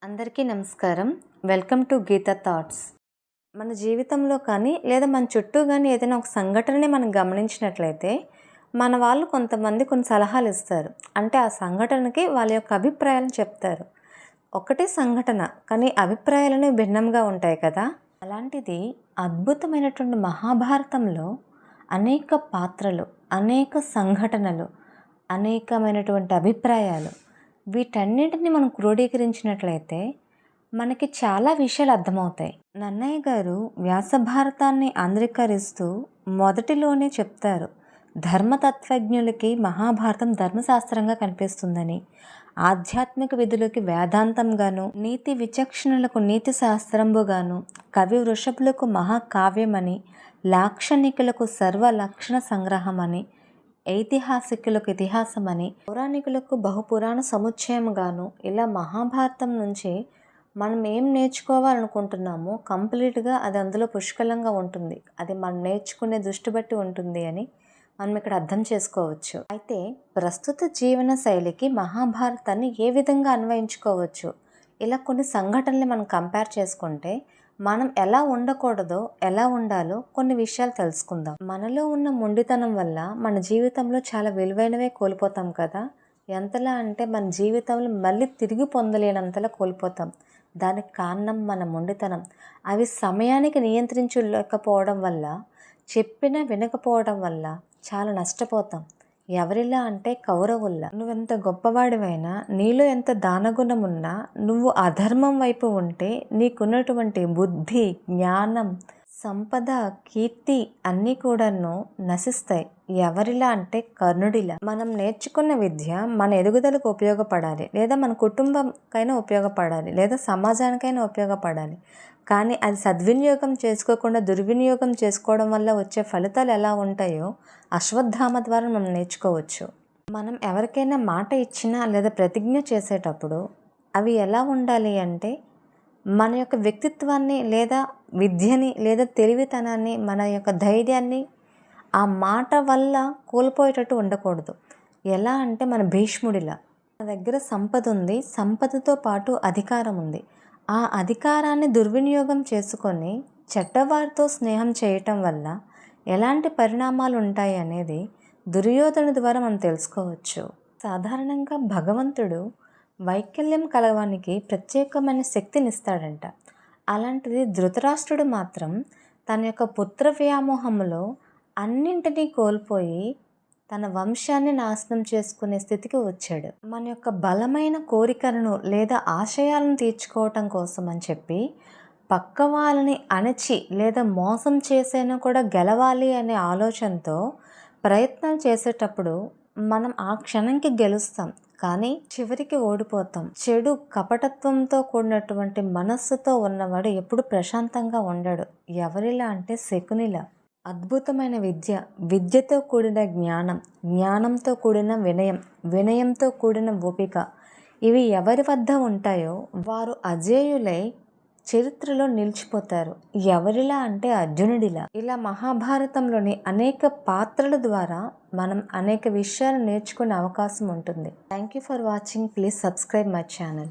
అందరికీ నమస్కారం. Welcome to Geetha Thoughts. మన జీవితంలో కానీ లేదా మన చుట్టూ కానీ ఏదైనా ఒక సంఘటనని మనం గమనించినట్లయితే మన వాళ్ళు కొంతమంది కొన్ని సలహాలు ఇస్తారు. అంటే ఆ సంఘటనకి వాళ్ళ యొక్క అభిప్రాయాలను చెప్తారు. ఒకటే సంఘటన కానీ అభిప్రాయాలను భిన్నంగా ఉంటాయి కదా. అలాంటిది అద్భుతమైనటువంటి మహాభారతంలో అనేక పాత్రలు, అనేక సంఘటనలు, అనేకమైనటువంటి అభిప్రాయాలు, వీటన్నిటిని మనం క్రోడీకరించినట్లయితే మనకి చాలా విషయాలు అర్థమవుతాయి. నన్నయ్య గారు వ్యాస భారతాన్ని ఆంధ్రీకరిస్తూ మొదటిలోనే చెప్తారు, ధర్మతత్వజ్ఞులకి మహాభారతం ధర్మశాస్త్రంగా కనిపిస్తుందని, ఆధ్యాత్మిక విధులకి వేదాంతంగాను, నీతి విచక్షణలకు నీతి శాస్త్రంబుగాను, కవి వృషభులకు మహాకావ్యమని, లాక్షణికులకు సర్వలక్షణ సంగ్రహమని, ఐతిహాసికులకు ఇతిహాసమని, పౌరాణికులకు బహుపురాణ సముచ్చయముగాను, ఇలా మహాభారతం నుంచి మనం ఏం నేర్చుకోవాలనుకుంటున్నామో కంప్లీట్గా అది అందులో పుష్కలంగా ఉంటుంది. అది మనం నేర్చుకునే దృష్టి బట్టి ఉంటుంది అని మనం ఇక్కడ అర్థం చేసుకోవచ్చు. అయితే ప్రస్తుత జీవన శైలికి మహాభారతాన్ని ఏ విధంగా అన్వయించుకోవచ్చు, ఇలా కొన్ని సంఘటనలు మనం కంపేర్ చేసుకుంటే మనం ఎలా ఉండకూడదో ఎలా ఉండాలో కొన్ని విషయాలు తెలుసుకుందాం. మనలో ఉన్న మొండితనం వల్ల మన జీవితంలో చాలా విలువైనవే కోల్పోతాం కదా. ఎంతలా అంటే మన జీవితంలో మళ్ళీ తిరిగి పొందలేనంతలా కోల్పోతాం. దానికి కారణం మన మొండితనం. అవి సమయానికి నియంత్రించలేకపోవడం వల్ల, చెప్పినా వినకపోవడం వల్ల చాలా నష్టపోతాం. ఎవరిలా అంటే కౌరవుల్లా. నువ్వెంత గొప్పవాడివైనా, నీలో ఎంత దానగుణం ఉన్నా, నువ్వు అధర్మం వైపు ఉంటే నీకున్నటువంటి బుద్ధి, జ్ఞానం, సంపద, కీర్తి అన్నీ కూడాను నశిస్తాయి. ఎవరిలా అంటే కర్ణుడిలా. మనం నేర్చుకున్న విద్య మన ఎదుగుదలకు ఉపయోగపడాలి, లేదా మన కుటుంబంకైనా ఉపయోగపడాలి, లేదా సమాజానికైనా ఉపయోగపడాలి. కానీ అది సద్వినియోగం చేసుకోకుండా దుర్వినియోగం చేసుకోవడం వల్ల వచ్చే ఫలితాలు ఎలా ఉంటాయో అశ్వత్థామ ద్వారా మనం నేర్చుకోవచ్చు. మనం ఎవరికైనా మాట ఇచ్చినా లేదా ప్రతిజ్ఞ చేసేటప్పుడు అవి ఎలా ఉండాలి అంటే మన యొక్క వ్యక్తిత్వాన్ని లేదా విద్యని లేదా తెలివితనాన్ని, మన యొక్క ధైర్యాన్ని ఆ మాట వల్ల కోల్పోయేటట్టు ఉండకూడదు. ఎలా అంటే మన భీష్ముడిలా, మన దగ్గర సంపద ఉంది, సంపదతో పాటు అధికారం ఉంది. ఆ అధికారాన్ని దుర్వినియోగం చేసుకొని చెడ్డవారితో స్నేహం చేయటం వల్ల ఎలాంటి పరిణామాలు ఉంటాయి అనేది దుర్యోధను ద్వారా మనం తెలుసుకోవచ్చు. సాధారణంగా భగవంతుడు వైకల్యం కలవానికి ప్రత్యేకమైన శక్తిని ఇస్తాడంట. అలాంటిది ధృతరాష్ట్రుడు మాత్రం తన యొక్క పుత్ర వ్యామోహంలో అన్నింటినీ కోల్పోయి తన వంశాన్ని నాశనం చేసుకునే స్థితికి వచ్చాడు. మన యొక్క బలమైన కోరికలను లేదా ఆశయాలను తీర్చుకోవటం కోసం అని చెప్పి పక్క వాళ్ళని అణచి లేదా మోసం చేసేనా కూడా గెలవాలి అనే ఆలోచనతో ప్రయత్నాలు చేసేటప్పుడు మనం ఆ క్షణంకి గెలుస్తాం, కానీ చివరికి ఓడిపోతాం. చెడు కపటత్వంతో కూడినటువంటి మనస్సుతో ఉన్నవాడు ఎప్పుడు ప్రశాంతంగా ఉండడు. ఎవరిలా అంటే శకునిలా. అద్భుతమైన విద్య, విద్యతో కూడిన జ్ఞానం, జ్ఞానంతో కూడిన వినయం, వినయంతో కూడిన ఓపిక, ఇవి ఎవరి వద్ద ఉంటాయో వారు అజేయులై చరిత్రలో నిలిచిపోతారు. ఎవరిలా అంటే అర్జునుడిలా. ఇలా మహాభారతంలోని అనేక పాత్రల ద్వారా మనం అనేక విషయాలు నేర్చుకునే అవకాశం ఉంటుంది. Thank you for watching. Please subscribe my channel.